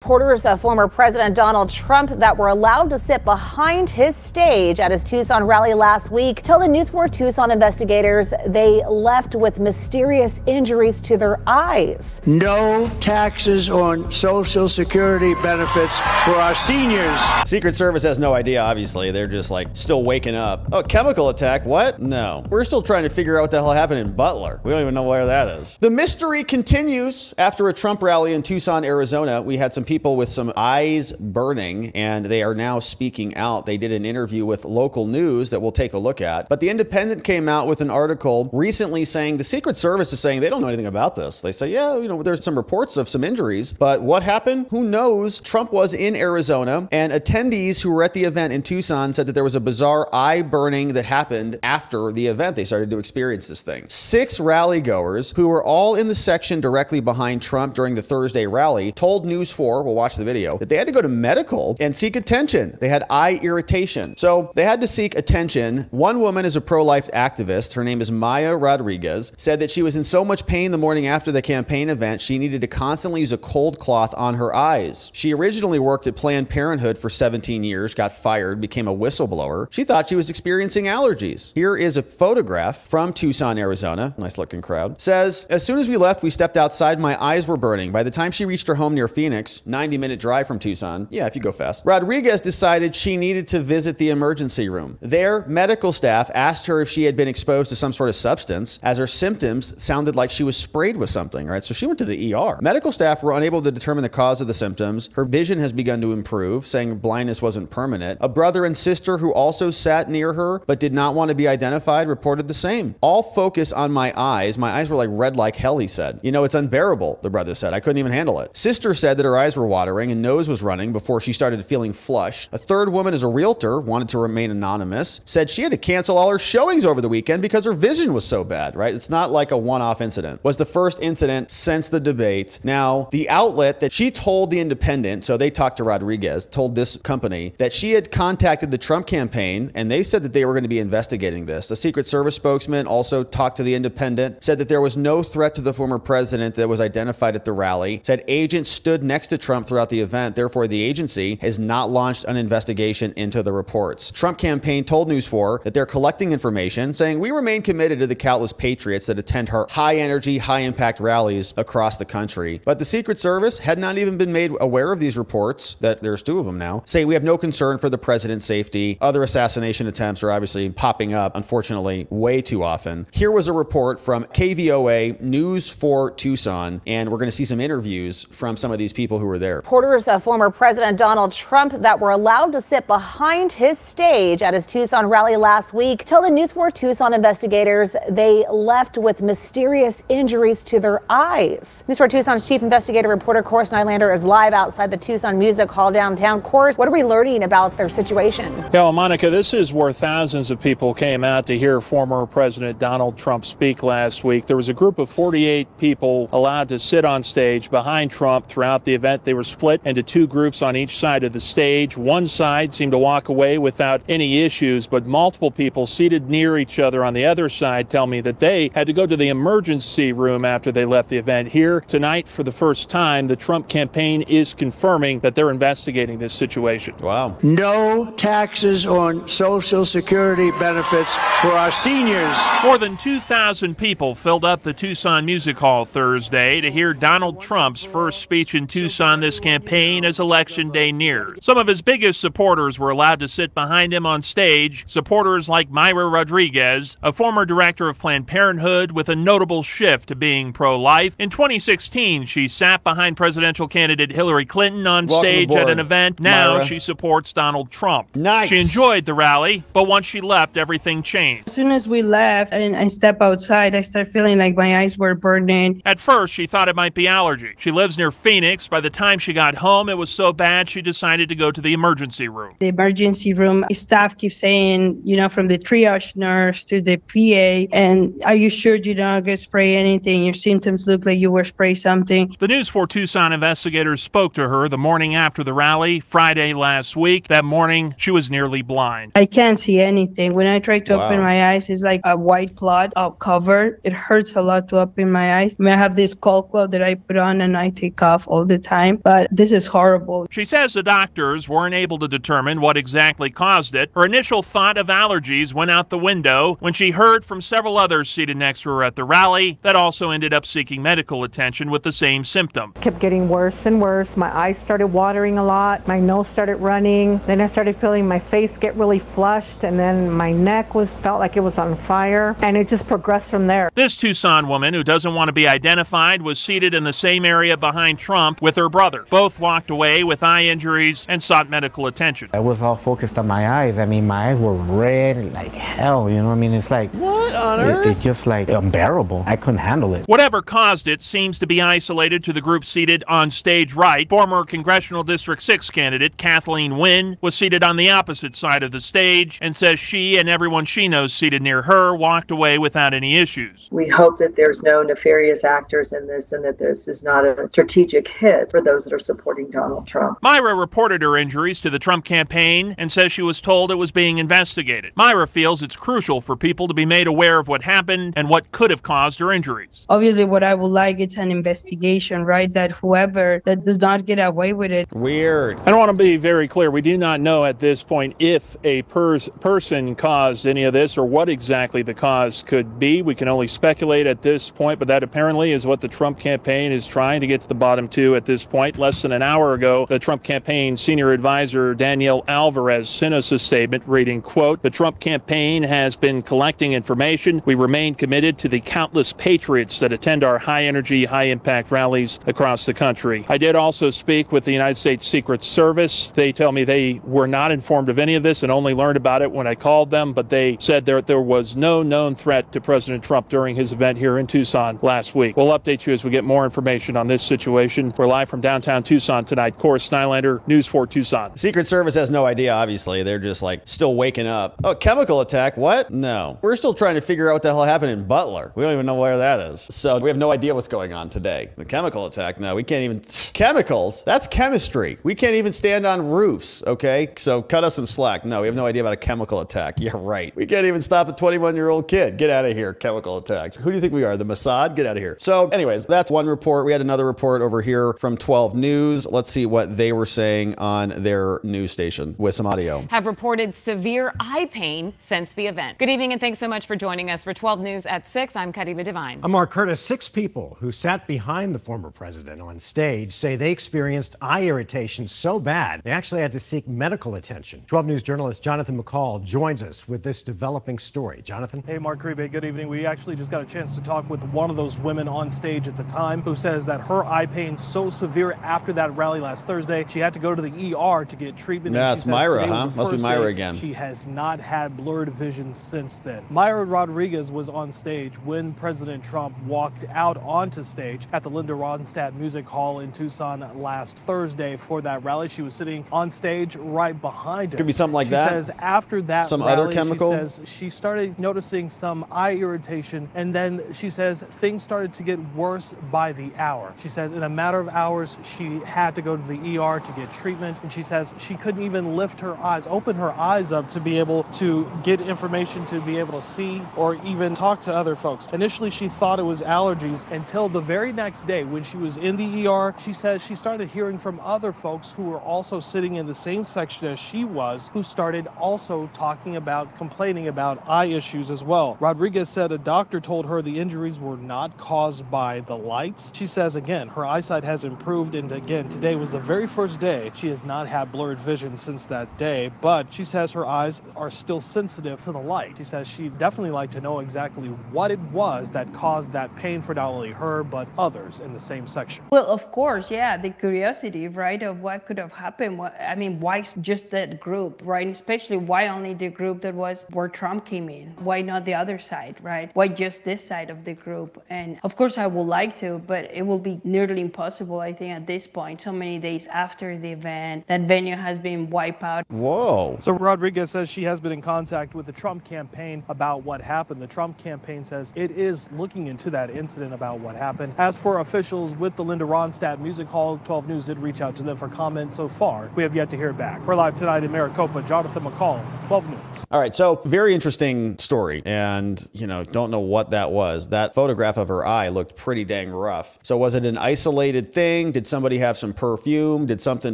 Supporters of former President Donald Trump that were allowed to sit behind his stage at his Tucson rally last week tell the News 4 Tucson investigators they left with mysterious injuries to their eyes. No taxes on Social Security benefits for our seniors. Secret Service has no idea, obviously. They're just like still waking up. Oh, chemical attack? What? No. We're still trying to figure out what the hell happened in Butler. We don't even know where that is. The mystery continues. After a Trump rally in Tucson, Arizona, we had some people with some eyes burning, and they are now speaking out. They did an interview with local news that we'll take a look at. But the Independent came out with an article recently saying the Secret Service is saying they don't know anything about this. They say, yeah, there's some reports of some injuries, but what happened? Who knows? Trump was in Arizona, and attendees who were at the event in Tucson said that there was a bizarre eye burning that happened after the event. They started to experience this thing. 6 rally goers who were all in the section directly behind Trump during the Thursday rally told News 4, we'll watch the video, that they had to go to medical and seek attention. They had eye irritation. So they had to seek attention. One woman is a pro-life activist. Her name is Maya Rodriguez, said that she was in so much pain the morning after the campaign event, she needed to constantly use a cold cloth on her eyes. She originally worked at Planned Parenthood for 17 years, got fired, became a whistleblower. She thought she was experiencing allergies. Here is a photograph from Tucson, Arizona. Nice looking crowd. Says, as soon as we left, we stepped outside. My eyes were burning. By the time she reached her home near Phoenix, 90-minute drive from Tucson, yeah, if you go fast, Rodriguez decided she needed to visit the emergency room. There, medical staff asked her if she had been exposed to some sort of substance, as her symptoms sounded like she was sprayed with something, right? So she went to the ER. Medical staff were unable to determine the cause of the symptoms. Her vision has begun to improve, saying blindness wasn't permanent. A brother and sister who also sat near her but did not want to be identified reported the same. All focus on my eyes. My eyes were like red like hell, he said. It's unbearable, the brother said. I couldn't even handle it. Sister said that her eyes were watering and nose was running before she started feeling flushed. A third woman is a realtor, wanted to remain anonymous, said she had to cancel all her showings over the weekend because her vision was so bad, right? It's not like a one-off incident. Was the first incident since the debate. Now, the outlet that she told the Independent, so they talked to Rodriguez, told this company that she had contacted the Trump campaign and they said that they were going to be investigating this. A Secret Service spokesman also talked to the Independent, said that there was no threat to the former president that was identified at the rally, said agents stood next to Trump throughout the event. Therefore, the agency has not launched an investigation into the reports. Trump campaign told News 4 that they're collecting information, saying we remain committed to the countless patriots that attend her high energy, high impact rallies across the country. But the Secret Service had not even been made aware of these reports, that there's 2 of them now, say we have no concern for the president's safety. Other assassination attempts are obviously popping up, unfortunately, way too often. Here was a report from KVOA News 4 Tucson, and we're going to see some interviews from some of these people who were there. Supporters of former President Donald Trump that were allowed to sit behind his stage at his Tucson rally last week tell the News 4 Tucson investigators they left with mysterious injuries to their eyes. News 4 Tucson's chief investigative reporter Course Nylander is live outside the Tucson Music Hall downtown. Course, what are we learning about their situation? Yeah, well, Monica, this is where thousands of people came out to hear former President Donald Trump speak last week. There was a group of 48 people allowed to sit on stage behind Trump throughout the event. They were split into 2 groups on each side of the stage. One side seemed to walk away without any issues, but multiple people seated near each other on the other side tell me that they had to go to the emergency room after they left the event. Here tonight, for the first time, the Trump campaign is confirming that they're investigating this situation. Wow. No taxes on Social Security benefits for our seniors. More than 2,000 people filled up the Tucson Music Hall Thursday to hear Donald Trump's first speech in Tucson this campaign as Election Day nears. Some of his biggest supporters were allowed to sit behind him on stage. Supporters like Myra Rodriguez, a former director of Planned Parenthood with a notable shift to being pro-life. In 2016, she sat behind presidential candidate Hillary Clinton on stage at an event. Now Myra. she supports Donald Trump. Nice. She enjoyed the rally, but once she left, everything changed. As soon as we left and I stepped outside, I started feeling like my eyes were burning. At first, she thought it might be allergy. She lives near Phoenix. By the time she got home, it was so bad she decided to go to the emergency room. The emergency room staff keeps saying, from the triage nurse to the PA, and are you sure you don't get spray anything? Your symptoms look like you were sprayed something. The News 4 Tucson investigators spoke to her the morning after the rally, Friday last week. That morning, she was nearly blind. I can't see anything. When I try to open my eyes, it's like a white clot covered. It hurts a lot to open my eyes. I have this cold cloth that I put on and I take off all the time. but this is horrible. She says the doctors weren't able to determine what exactly caused it. Her initial thought of allergies went out the window when she heard from several others seated next to her at the rally that also ended up seeking medical attention with the same symptom. Kept getting worse and worse. My eyes started watering a lot. My nose started running. Then I started feeling my face get really flushed, and then my neck felt like it was on fire, and it just progressed from there. This Tucson woman, who doesn't want to be identified, was seated in the same area behind Trump with her brother. Both walked away with eye injuries and sought medical attention. I was all focused on my eyes. I mean, my eyes were red like hell, you know what I mean? It's like, what on earth? It's just like unbearable. I couldn't handle it. Whatever caused it seems to be isolated to the group seated on stage right. Former Congressional District 6 candidate Kathleen Wynne was seated on the opposite side of the stage and says she and everyone she knows seated near her walked away without any issues. We hope that there's no nefarious actors in this and that this is not a strategic hit for those that are supporting Donald Trump. Myra reported her injuries to the Trump campaign and says she was told it was being investigated. Myra feels it's crucial for people to be made aware of what happened and what could have caused her injuries. Obviously, what I would like is an investigation, right? That whoever that does not get away with it. Weird. I want to be very clear. We do not know at this point if a person caused any of this or what exactly the cause could be. We can only speculate at this point, but that apparently is what the Trump campaign is trying to get to the bottom to at this point. Less than an hour ago, the Trump campaign senior advisor Danielle Alvarez sent us a statement reading, quote, "The Trump campaign has been collecting information. We remain committed to the countless patriots that attend our high-energy, high-impact rallies across the country." I did also speak with the United States Secret Service. They tell me they were not informed of any of this and only learned about it when I called them, but they said there was no known threat to President Trump during his event here in Tucson last week. We'll update you as we get more information on this situation. We're live from downtown Tucson tonight. Corey Snylander, News 4 Tucson. Secret Service has no idea, obviously. They're just like still waking up. Oh, chemical attack? What? No. We're still trying to figure out what the hell happened in Butler. We don't even know where that is. So we have no idea what's going on today. The chemical attack? No, we can't even. Chemicals? That's chemistry. We can't even stand on roofs, okay? So cut us some slack. No, we have no idea about a chemical attack. Yeah, right. We can't even stop a 21-year-old kid. Get out of here, chemical attack. Who do you think we are? The Mossad? Get out of here. So anyways, that's one report. We had another report over here from 12 News. Let's see what they were saying on their news station with some audio. Have reported severe eye pain since the event. Good evening and thanks so much for joining us for 12 News at 6. I'm Kadiva Devine. I'm Mark Curtis. 6 people who sat behind the former president on stage say they experienced eye irritation so bad they actually had to seek medical attention. 12 News journalist Jonathan McCall joins us with this developing story. Jonathan? Hey, Mark Kriebe, good evening. We actually just got a chance to talk with one of those women on stage at the time who says that her eye pain so severe after that rally last Thursday, she had to go to the ER to get treatment. Yeah, it's Myra, huh? Must be Myra again. She has not had blurred vision since then. Myra Rodriguez was on stage when President Trump walked out onto stage at the Linda Ronstadt Music Hall in Tucson last Thursday for that rally. She was sitting on stage right behind him. Could be something like that. She says after that some rally, other chemical. She says she started noticing some eye irritation, and then she says things started to get worse by the hour. She says in a matter of hours, she had to go to the ER to get treatment, and she says she couldn't even lift her eyes, open her eyes up to be able to get information, to be able to see or even talk to other folks. Initially, she thought it was allergies until the very next day when she was in the ER. She says she started hearing from other folks who were also sitting in the same section as she was, who started also talking about, complaining about eye issues as well. Rodriguez said a doctor told her the injuries were not caused by the lights. She says, again, her eyesight has improved, and again, today was the very first day she has not had blurred vision since that day, but she says her eyes are still sensitive to the light. She says she'd definitely like to know exactly what it was that caused that pain for not only her, but others in the same section. Well, of course, yeah, the curiosity, right, of what could have happened. Why just that group, right? Especially why only the group that was where Trump came in? Why not the other side, right? Why just this side of the group? And of course, I would like to, but it will be nearly impossible, I think, at this point, so many days after the event. That venue has been wiped out. Whoa. So Rodriguez says she has been in contact with the Trump campaign about what happened. The Trump campaign says it is looking into that incident about what happened. As for officials with the Linda Ronstadt Music Hall, 12 News did reach out to them for comment. So far, we have yet to hear back. We're live tonight in Maricopa. Jonathan McCall, 12 News. All right, so very interesting story, and don't know what that was. That photograph of her eye looked pretty dang rough. So was it an isolated thing? Did somebody have some perfume? Did something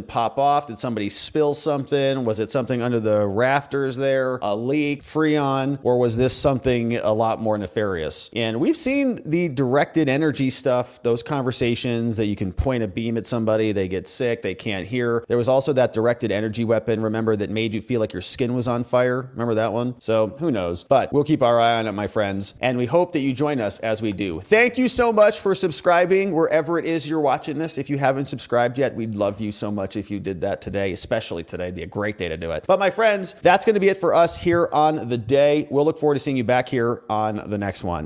pop off? Did somebody spill something? Was it something under the rafters there? A leak, Freon? Or was this something a lot more nefarious? And we've seen the directed energy stuff, those conversations that you can point a beam at somebody, they get sick, they can't hear. There was also that directed energy weapon, remember, that made you feel like your skin was on fire? Remember that one? So who knows? But we'll keep our eye on it, my friends. And we hope that you join us as we do. Thank you so much for subscribing wherever it is you're watching this. If you haven't subscribed yet, we'd love you so much if you did that today, especially today. It'd be a great day to do it. But my friends, that's going to be it for us here on The Day. We'll look forward to seeing you back here on the next one.